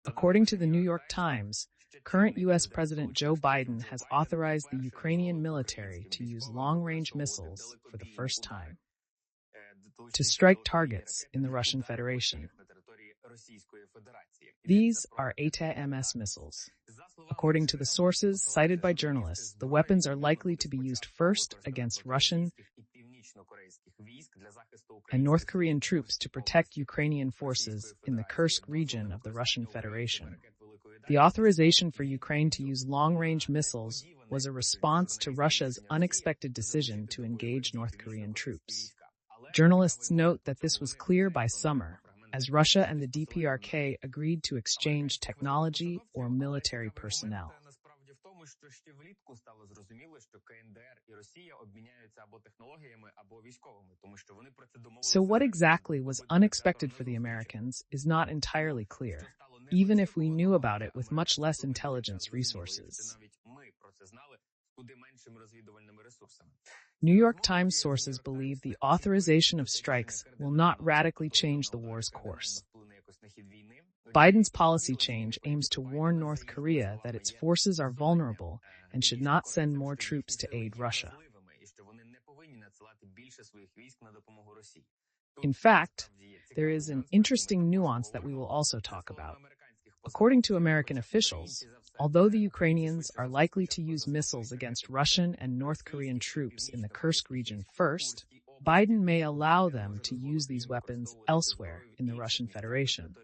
According to the New York Times, current U.S. President Joe Biden has authorized the Ukrainian military to use long-range missiles for the first time to strike targets in the Russian Federation. These are ATACMS missiles. According to the sources cited by journalists, the weapons are likely to be used first against Russian and North Korean troops to protect Ukrainian forces in the Kursk region of the Russian Federation. The authorization for Ukraine to use long-range missiles was a response to Russia's unexpected decision to engage North Korean troops. Journalists note that this was clear by summer, as Russia and the DPRK agreed to exchange technology or military personnel. So what exactly was unexpected for the Americans is not entirely clear, even if we knew about it with much less intelligence resources. New York Times sources believe the authorization of strikes will not radically change the war's course. Biden's policy change aims to warn North Korea that its forces are vulnerable and should not send more troops to aid Russia. In fact, there is an interesting nuance that we will also talk about. According to American officials, although the Ukrainians are likely to use missiles against Russian and North Korean troops in the Kursk region first, Biden may allow them to use these weapons elsewhere in the Russian Federation.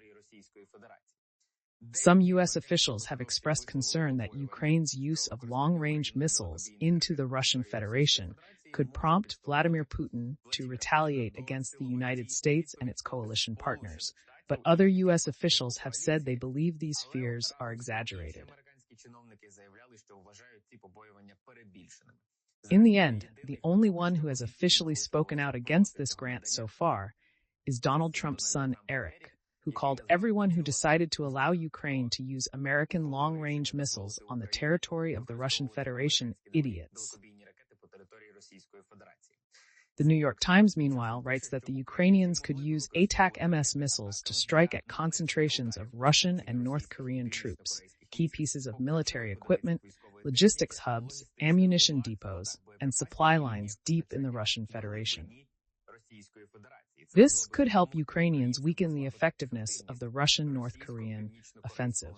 Some U.S. officials have expressed concern that Ukraine's use of long-range missiles into the Russian Federation could prompt Vladimir Putin to retaliate against the United States and its coalition partners, but other U.S. officials have said they believe these fears are exaggerated. In the end, the only one who has officially spoken out against this grant so far is Donald Trump's son, Eric, who called everyone who decided to allow Ukraine to use American long-range missiles on the territory of the Russian Federation idiots. The New York Times, meanwhile, writes that the Ukrainians could use ATACMS missiles to strike at concentrations of Russian and North Korean troops, key pieces of military equipment, logistics hubs, ammunition depots, and supply lines deep in the Russian Federation. This could help Ukrainians weaken the effectiveness of the Russian-North Korean offensive.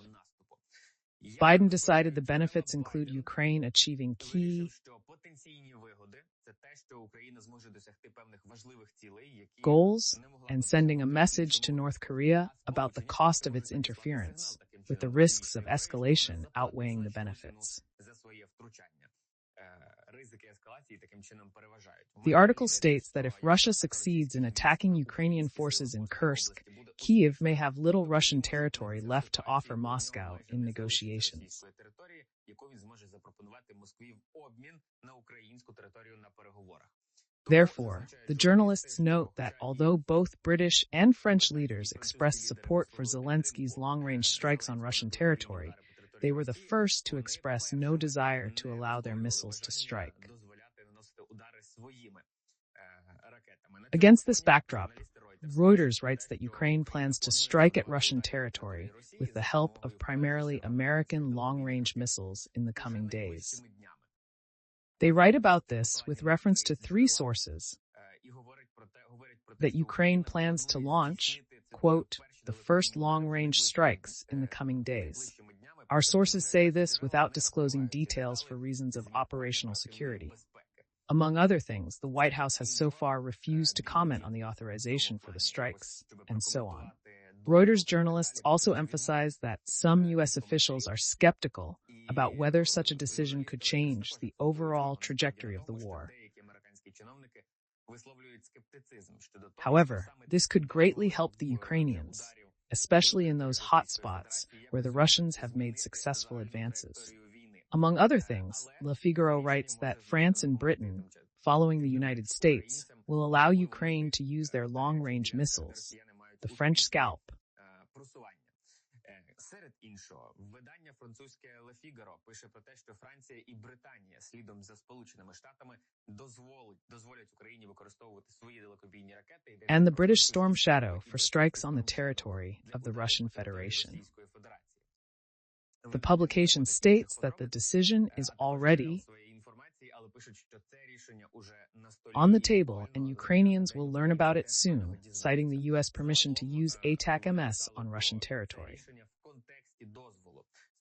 Biden decided the benefits include Ukraine achieving key goals and sending a message to North Korea about the cost of its interference, with the risks of escalation outweighing the benefits. The article states that if Russia succeeds in attacking Ukrainian forces in Kursk, Kyiv may have little Russian territory left to offer Moscow in negotiations. Therefore, the journalists note that although both British and French leaders expressed support for Zelensky's long-range strikes on Russian territory, they were the first to express no desire to allow their missiles to strike. Against this backdrop, Reuters writes that Ukraine plans to strike at Russian territory with the help of primarily American long-range missiles in the coming days. They write about this with reference to three sources: that Ukraine plans to launch, quote, the first long-range strikes in the coming days. Our sources say this without disclosing details for reasons of operational security. Among other things, the White House has so far refused to comment on the authorization for the strikes, and so on. Reuters journalists also emphasize that some U.S. officials are skeptical about whether such a decision could change the overall trajectory of the war. However, this could greatly help the Ukrainians, especially in those hot spots where the Russians have made successful advances. Among other things, Le Figaro writes that France and Britain, following the United States, will allow Ukraine to use their long-range missiles, the French Scalp, Серед іншого, видання французьке Le Figaro пише про те, що Франція і Британія слідом за Сполученими Штатами дозволять Україні використовувати свої далекобійні ракети. And the British Storm Shadow for strikes on the territory of the Russian Federation. The publication states that the decision is already on the table and Ukrainians will learn about it soon, citing the U.S. permission to use ATACMS on Russian territory.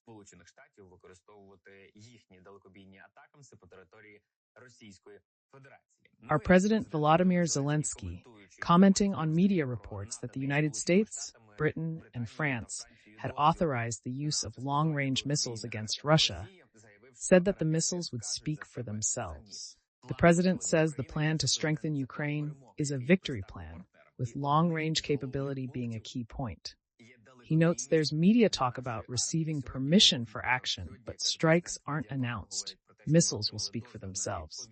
Сполучених Штатів використовувати їхні далекобійні атакамси по території Російської Федерації. Our President Volodymyr Zelensky, commenting on media reports that the United States, Britain, and France had authorized the use of long-range missiles against Russia, said that the missiles would speak for themselves. The president says the plan to strengthen Ukraine is a victory plan, with long-range capability being a key point. He notes there's media talk about receiving permission for action, but strikes aren't announced. Missiles will speak for themselves.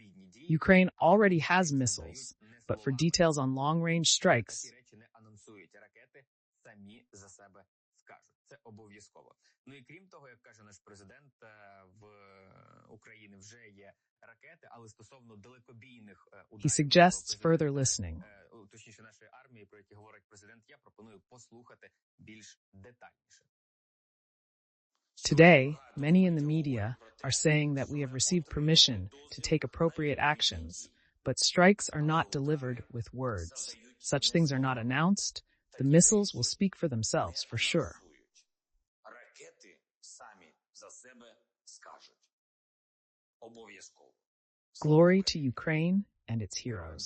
Ukraine already has missiles, but for details on long-range strikes, це обов'язково. Ну і крім того, як каже наш президент, в Україні вже є ракети, але стосовно далекобійних ударів... He suggests further listening. Точніше, нашої армії, про які говорить президент, я пропоную послухати більш детальніше. Today, many in the media are saying that we have received permission to take appropriate actions, but strikes are not delivered with words. Such things are not announced. The missiles will speak for themselves, for sure. Glory to Ukraine and its heroes.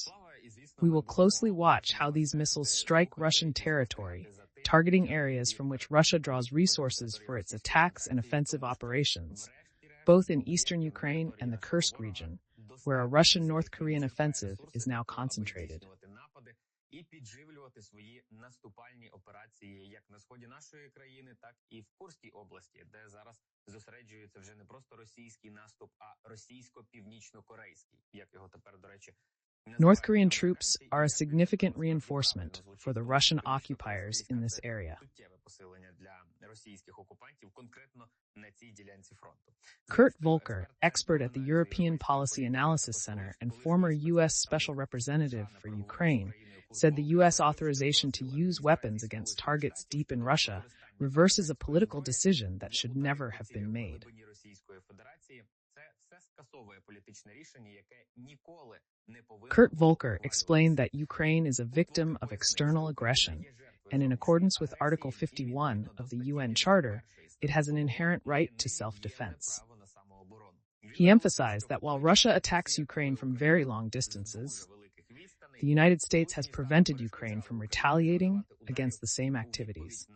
We will closely watch how these missiles strike Russian territory, targeting areas from which Russia draws resources for its attacks and offensive operations, both in eastern Ukraine and the Kursk region, where a Russian North Korean offensive is now concentrated. І підживлювати свої наступальні операції як на сході нашої країни, так і в Курській області, де зараз зосереджується вже не просто російський наступ, а російсько-північно-корейський, як його тепер, до речі, North Korean troops are a significant reinforcement for the Russian occupiers in this area. Kurt Volker, expert at the European Policy Analysis Center and former U.S. Special Representative for Ukraine, said the U.S. authorization to use weapons against targets deep in Russia reverses a political decision that should never have been made. Kurt Volker explained that Ukraine is a victim of external aggression, and in accordance with Article 51 of the UN Charter, it has an inherent right to self-defense. He emphasized that while Russia attacks Ukraine from very long distances, the United States has prevented Ukraine from retaliating against the same activities.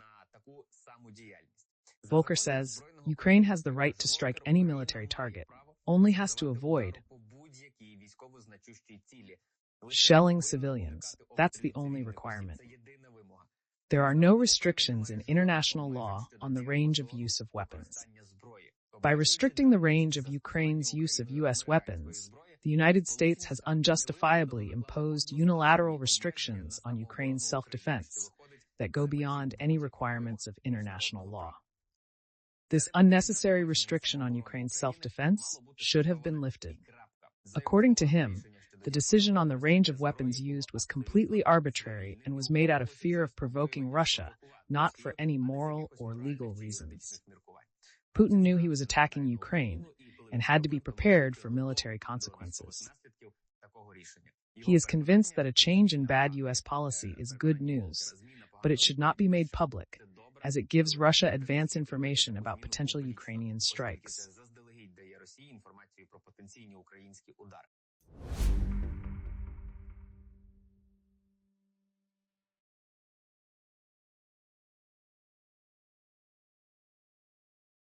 Volker says, Ukraine has the right to strike any military target, only has to avoid shelling civilians. That's the only requirement. There are no restrictions in international law on the range of use of weapons. By restricting the range of Ukraine's use of U.S. weapons, the United States has unjustifiably imposed unilateral restrictions on Ukraine's self-defense that go beyond any requirements of international law. This unnecessary restriction on Ukraine's self-defense should have been lifted. According to him, the decision on the range of weapons used was completely arbitrary and was made out of fear of provoking Russia, not for any moral or legal reasons. Putin knew he was attacking Ukraine and had to be prepared for military consequences. He is convinced that a change in bad U.S. policy is good news, but it should not be made public, as it gives Russia advance information about potential Ukrainian strikes.